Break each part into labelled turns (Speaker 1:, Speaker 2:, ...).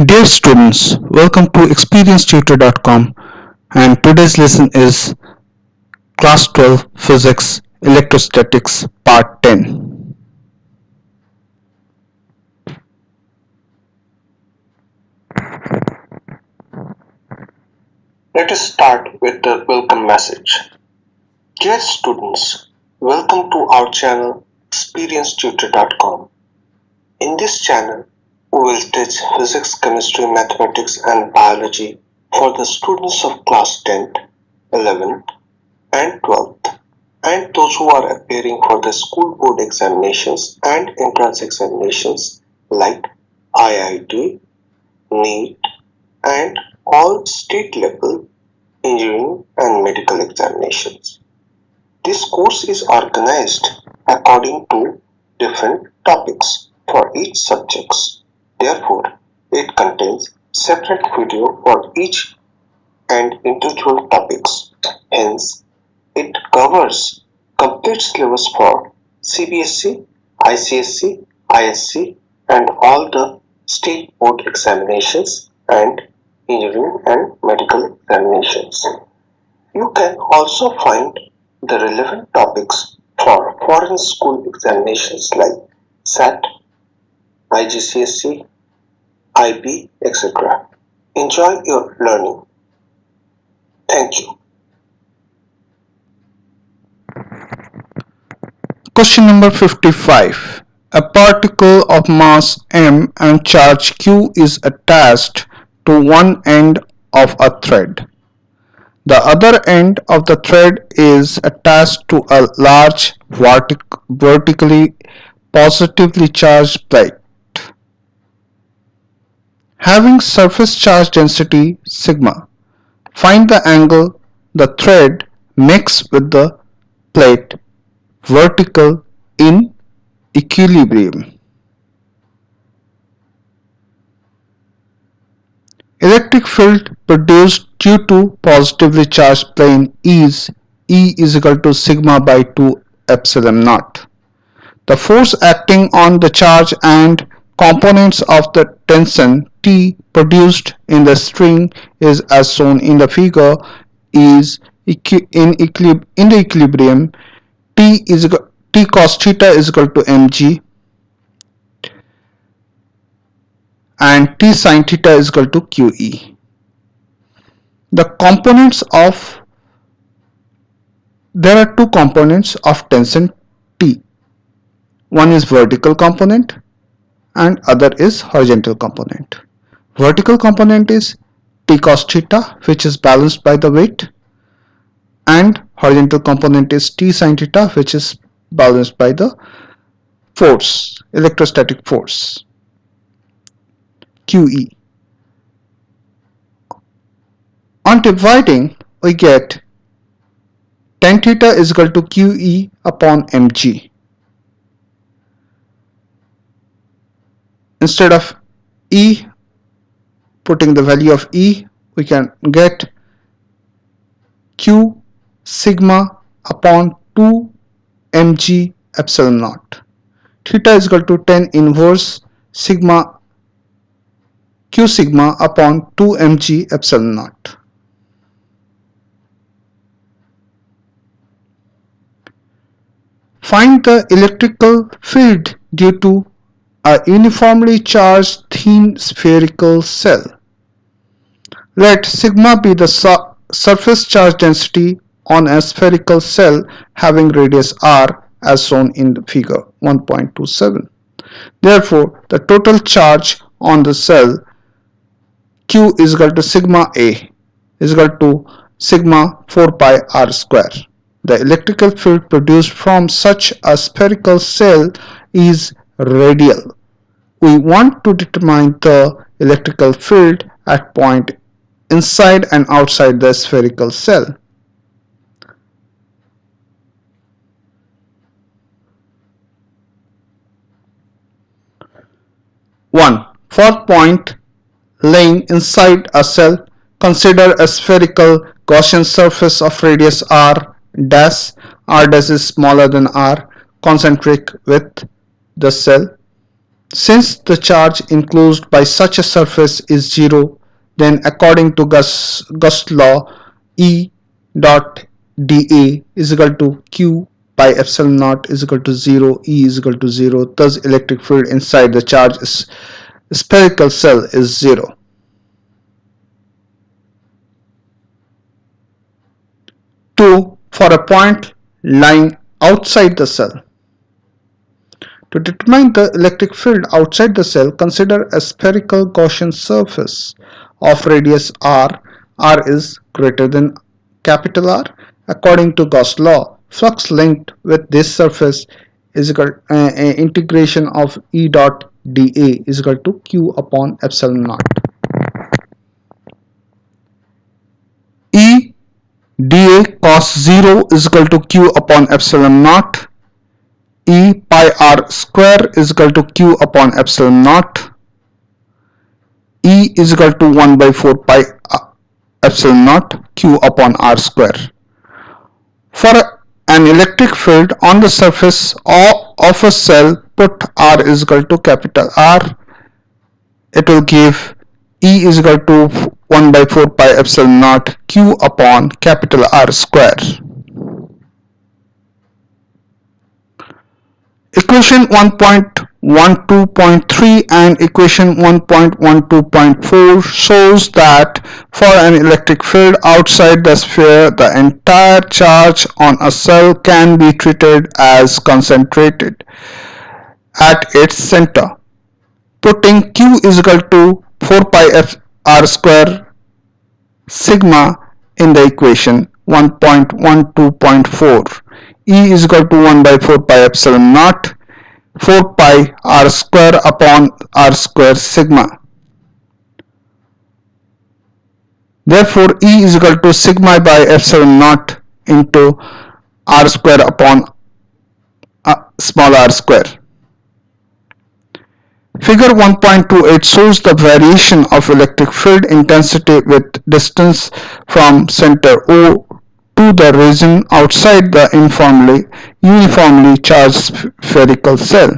Speaker 1: Dear students, welcome to experiencetutor.com, and today's lesson is Class 12 Physics Electrostatics Part 10.
Speaker 2: Let us start with the welcome message. Dear students, welcome to our channel experiencetutor.com. In this channel, we will teach physics, chemistry, mathematics and biology for the students of class 10th, 11th and 12th and those who are appearing for the school board examinations and entrance examinations like IIT, NEET and all state level engineering and medical examinations. This course is organized according to different topics for each subjects. Therefore, it contains separate video for each and individual topics. Hence, it covers complete syllabus for CBSE, ICSE, ISC and all the state board examinations and engineering and medical examinations. You can also find the relevant topics for foreign school examinations like SAT, IGCSE, IB, etc. Enjoy your learning. Thank you.
Speaker 1: Question number 55. A particle of mass m and charge q is attached to one end of a thread. The other end of the thread is attached to a large vertically positively charged plate. Having surface charge density sigma, find the angle the thread makes with the plate vertical in equilibrium. Electric field produced due to positively charged plane is E is equal to sigma by 2 epsilon naught. The force acting on the charge and components of the tension T produced in the string is as shown in the figure is in the equilibrium. T cos theta is equal to mg and T sin theta is equal to QE. There are two components of tension T. One is vertical component and other is horizontal component. Vertical component is T cos theta, which is balanced by the weight, and horizontal component is T sin theta, which is balanced by the force, electrostatic force, QE. On dividing, we get tan theta is equal to QE upon mg. Instead of E, putting the value of E, we can get Q sigma upon 2 mg epsilon naught. Theta is equal to tan inverse sigma Q sigma upon 2 mg epsilon naught. Find the electrical field due to a uniformly charged thin spherical cell. Let sigma be the surface charge density on a spherical cell having radius r as shown in the figure 1.27. Therefore, the total charge on the cell Q is equal to sigma A is equal to sigma 4 pi r square. The electrical field produced from such a spherical cell is radial. We want to determine the electrical field at point inside and outside the spherical cell. One, for point lying inside a cell, consider a spherical Gaussian surface of radius r dash. R dash is smaller than r, concentric with the cell. Since the charge enclosed by such a surface is zero, then according to Gauss law, E dot dA is equal to Q by epsilon naught is equal to 0, E is equal to 0. Thus, electric field inside the charged spherical cell is 0. 2. For a point lying outside the cell. To determine the electric field outside the cell, consider a spherical Gaussian surface of radius r. R is greater than capital R. According to Gauss law, flux linked with this surface is equal integration of E dot dA is equal to Q upon epsilon naught. E dA cos 0 is equal to Q upon epsilon naught. E pi r square is equal to Q upon epsilon naught. E is equal to 1 by 4 pi epsilon naught Q upon r square. For an electric field on the surface of a cell, put r is equal to capital R. It will give E is equal to 1 by 4 pi epsilon naught Q upon capital R square. Equation 1.12.3 and equation 1.12.4 shows that for an electric field outside the sphere, the entire charge on a cell can be treated as concentrated at its center. Putting Q is equal to 4 pi f r square sigma in the equation 1.12.4. E is equal to 1 by 4 pi epsilon naught 4 pi r square upon r square sigma. Therefore, E is equal to sigma by epsilon naught into r square upon small r square. Figure 1.28 shows the variation of electric field intensity with distance from center O to the region outside the uniformly charged spherical cell.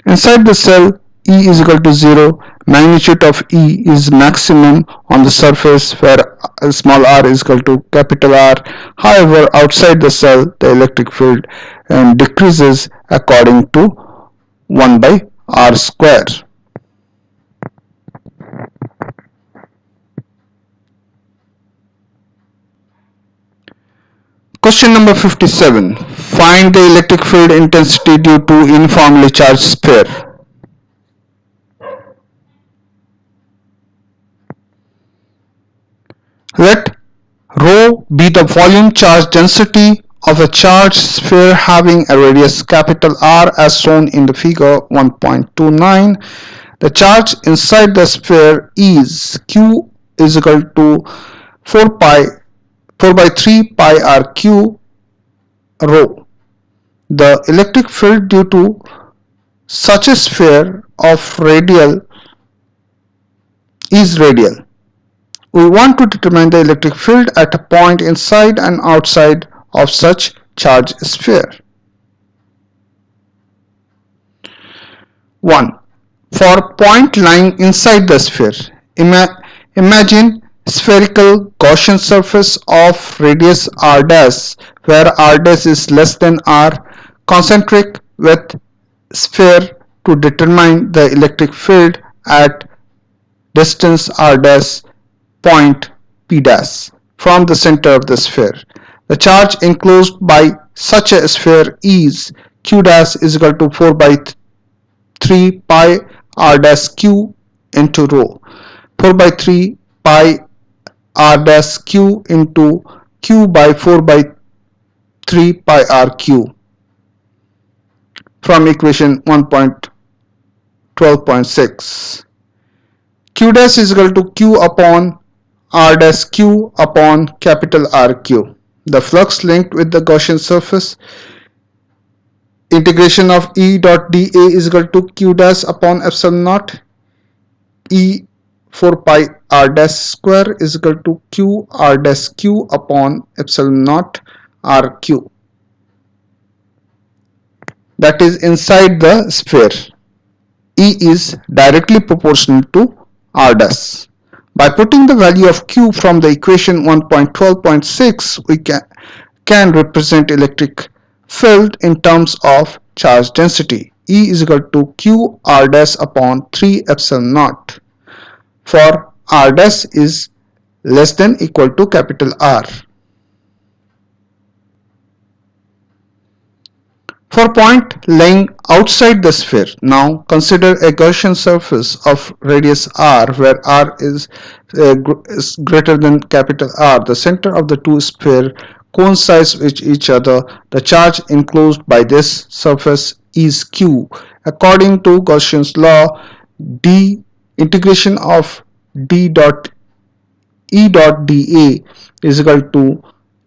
Speaker 1: Inside the cell, E is equal to 0. Magnitude of E is maximum on the surface where small r is equal to capital R. However, outside the cell, the electric field decreases according to 1 by r square. Question number 57. Find the electric field intensity due to uniformly charged sphere. Let ρ be the volume charge density of a charged sphere having a radius capital R as shown in the figure 1.29. The charge inside the sphere is Q is equal to 4 by 3 pi r q rho. The electric field due to such a sphere of radial is radial. We want to determine the electric field at a point inside and outside of such charged sphere. 1. For point lying inside the sphere, imagine spherical Gaussian surface of radius r dash where r dash is less than r, concentric with sphere to determine the electric field at distance r dash point p dash from the center of the sphere. The charge enclosed by such a sphere is q dash is equal to 4 by 3 pi r dash q into rho. 4 by 3 pi r dash q into q by 4 by 3 pi r q from equation 1.12.6. Q dash is equal to q upon r dash q upon capital R q. The flux linked with the Gaussian surface. Integration of E dot dA is equal to q dash upon epsilon naught. E 4 pi r dash square is equal to q r dash q upon epsilon naught r q. That is inside the sphere. E is directly proportional to R dash. By putting the value of Q from the equation 1.12.6, we can represent electric field in terms of charge density. E is equal to Q R dash upon 3 epsilon naught, for R dash is less than equal to capital R. For point lying outside the sphere, now consider a Gaussian surface of radius r where r is greater than capital R. The center of the two spheres coincides with each other. The charge enclosed by this surface is q. According to Gaussian's law, d integration of d dot e dot dA is equal to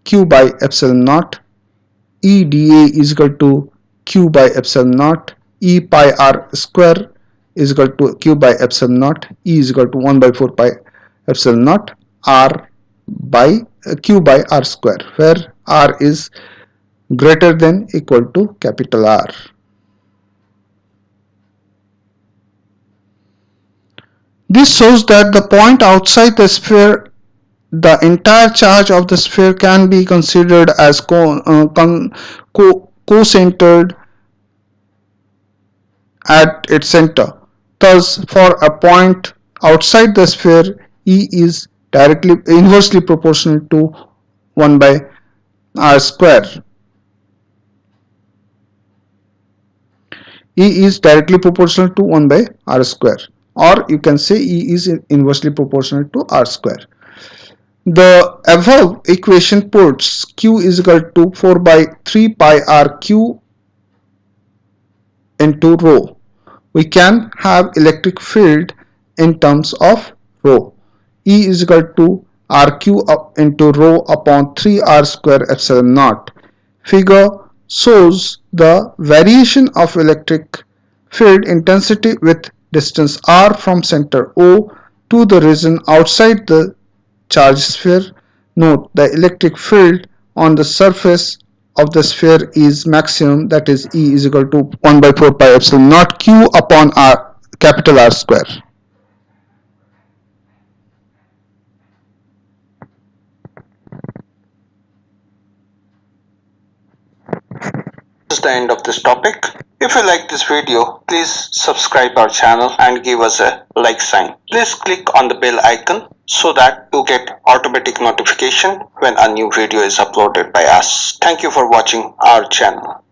Speaker 1: q by epsilon naught. E dA is equal to q by epsilon naught. E pi r square is equal to q by epsilon naught. E is equal to 1 by 4 pi epsilon naught r by q by r square, where r is greater than equal to capital R. This shows that the point outside the sphere, the entire charge of the sphere can be considered as co-centered at its center. Thus, for a point outside the sphere, E is directly inversely proportional to 1 by r square. E is directly proportional to 1 by r square, or you can say E is inversely proportional to r square. The above equation puts Q is equal to 4 by 3 pi r q into rho. We can have electric field in terms of rho. E is equal to rq into rho upon 3r square epsilon naught. Figure shows the variation of electric field intensity with distance r from center O to the region outside the charge sphere. Note, the electric field on the surface of the sphere is maximum, that is E is equal to 1 by 4 pi epsilon naught q upon r capital R square.
Speaker 2: This is the end of this topic. If you like this video, please subscribe our channel and give us a like sign. Please click on the bell icon so that you get automatic notification when a new video is uploaded by us. Thank you for watching our channel.